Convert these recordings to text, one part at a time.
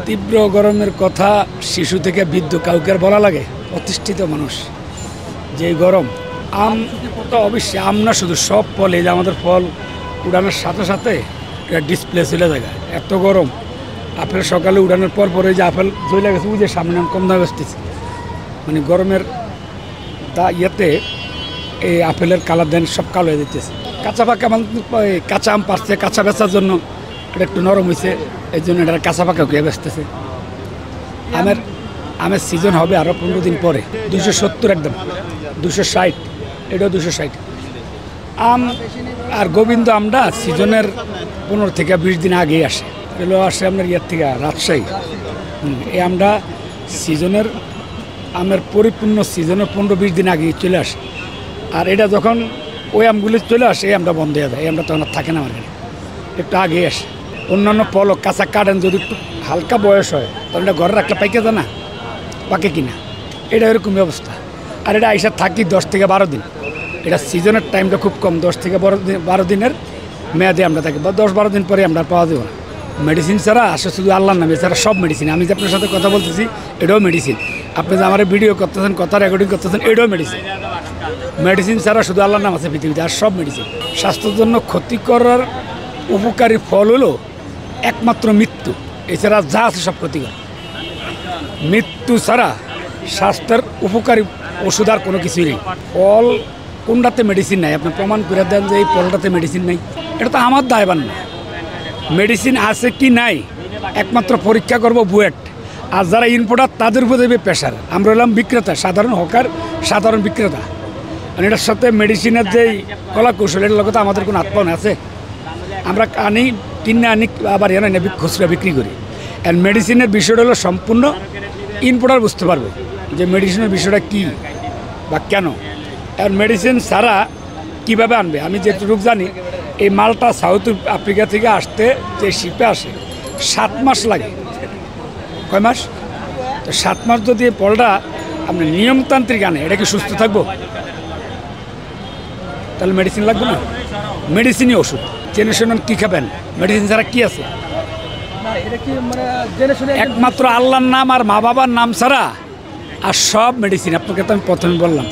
তীব্র গরমের কথা শিশু থেকে বৃদ্ধ কাউকে আর বলা লাগে? প্রতিষ্ঠিত মানুষ যে গরম, আম তো অবশ্যই আম না, শুধু সব ফল, এই যে আমাদের ফল উড়ানোর সাথে সাথে এটা ডিসপ্লে চলে যায়, এত গরম। আপেল সকালে উড়ানোর পর পরে যে আপেল চলে গেছে, ওই যে সামনে কম দামে বেচতেছে, মানে গরমের ইয়েতে এই আপেলের কালার দেন সব কালো হয়ে দিতেছে। কাঁচা পাকা কাঁচা আম পারছে, কাঁচা বেচার জন্য এটা একটু নরম হয়েছে, এই জন্য এটা কাঁচা পাকা হয়ে বেচতেছে। আমের সিজন হবে আরও 15 দিন পরে। 270 একদম, 260, এটাও 260 আম। আর গোবিন্দ আমটা সিজনের 15 থেকে 20 দিন আগেই আসে। এগুলো আসে আপনার ইয়ের থেকে, রাজশাহী। এই আমটা সিজনের আমের পরিপূর্ণ সিজনের 15-20 দিন আগেই চলে আসে। আর এটা যখন ওই আমগুলি চলে আসে, এই আমটা বন্ধ হয়ে যায়, এই আমটা তখন আর থাকে না মার্কেটে, একটু আগেই আসে। অন্যান্য ফল কাঁচা কাটেন যদি একটু হালকা বয়স হয় তাহলে এটা ঘরে রাখলে পাইকে যায় না, পাকে কিনা, এটা এরকমই অবস্থা। আর এটা আইসা থাকি 10 থেকে 12 দিন। এটা সিজনের টাইমটা খুব কম, 10 থেকে 12 দিনের মেয়াদে আমরা থাকি, বা 10-12 দিন পরে আমরা পাওয়া যাবো না। মেডিসিন ছাড়া আসে শুধু আল্লাহর নামে, এছাড়া সব মেডিসিন। আমি যে আপনার সাথে কথা বলতেছি এটাও মেডিসিন, আপনি যে আমার ভিডিও করতেছেন, কথা রেকর্ডিং করতেছেন, এটাও মেডিসিন। মেডিসিন ছাড়া শুধু আল্লাহর নাম আছে পৃথিবীতে, আর সব মেডিসিন। স্বাস্থ্যের জন্য ক্ষতিকর উপকারী ফল হলো একমাত্র মৃত্যু, এছাড়া যা আছে সব ক্ষতিকর। মৃত্যু ছাড়া স্বাস্থ্যের উপকারী ওষুধ আর কোনো কিছুই নেই। ফল কোনটাতে মেডিসিন নাই, আপনি প্রমাণ করে দেন যে এই ফলটাতে মেডিসিন নেই, এটা তো আমার দায়বান না। মেডিসিন আছে কি নাই একমাত্র পরীক্ষা করব বুয়েট। আর যারা ইম্পোর্টার তাদের উপর দেবে প্রেশার। আমরা হলাম বিক্রেতা, সাধারণ হকার, সাধারণ বিক্রেতা। আর এটার সাথে মেডিসিনের যেই কলা কৌশল, এটার লোক তো আমাদের কোনো আত্মন আছে? আমরা আনি, কিনে আনি, আবার এনে খুচরা বিক্রি করি। আর মেডিসিনের বিষয়টা হলো সম্পূর্ণ ইম্পোর্টার বুঝতে পারবে যে মেডিসিনের বিষয়টা কী বা কেন। আর মেডিসিন ছাড়া কীভাবে আনবে? আমি যেটুকু জানি, এই মালটা সাউথ আফ্রিকা থেকে আসতে যে শিপে আসে 7 মাস লাগে। কয় মাস? তো 7 মাস যদি এই ফলটা আপনি নিয়মতান্ত্রিক আনে, এটা কি সুস্থ থাকবো? তাহলে মেডিসিন লাগবে না? মেডিসিনই ওষুধ। জেনে শুনুন কী খাবেন, মেডিসিন ছাড়া কী আছে? একমাত্র আল্লাহর নাম আর মা বাবার নাম ছাড়া আর সব মেডিসিন। আপনাকে তো আমি প্রথমে বললাম,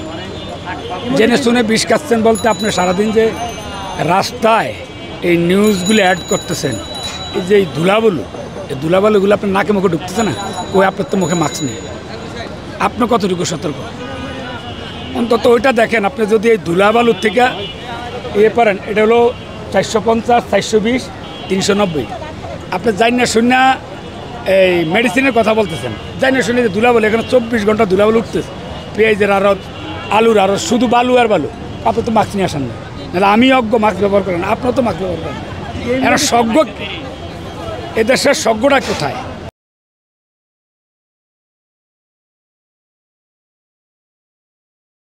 জেনে শুনে বিষ খাচ্ছেন বলতে আপনি সারাদিন যে রাস্তায় এই নিউজগুলো অ্যাড করতেছেন, এই যে এই ধুলাবালুগুলো আপনার নাকে মুখে ঢুকতেছে না, ওই আপনার তো মুখে মাস্ক নেই। আপনি কতটুকু সতর্ক? অন্তত ওইটা দেখেন। আপনি যদি এই ধুলাবালুর থেকে পারেন, এটা হলো 450, 420, 390। আপনি জানি না শুনে এই মেডিসিনের কথা বলতেছেন, জানি না শুনে যে ধুলাবালু, এখানে 24 ঘন্টা ধুলাবালু উঠতেছে, পেঁয়াজের আরও, আলুর আরও, শুধু বালু আর বালু। আপনি তো মাস্ক নিয়ে আসেন না, নাহলে আমি অজ্ঞ মাস্ক ব্যবহার করেন, আপনার তো মাস্ক ব্যবহার করেন। এরা সজ্ঞ, এদেশের সজ্ঞটা কোথায়?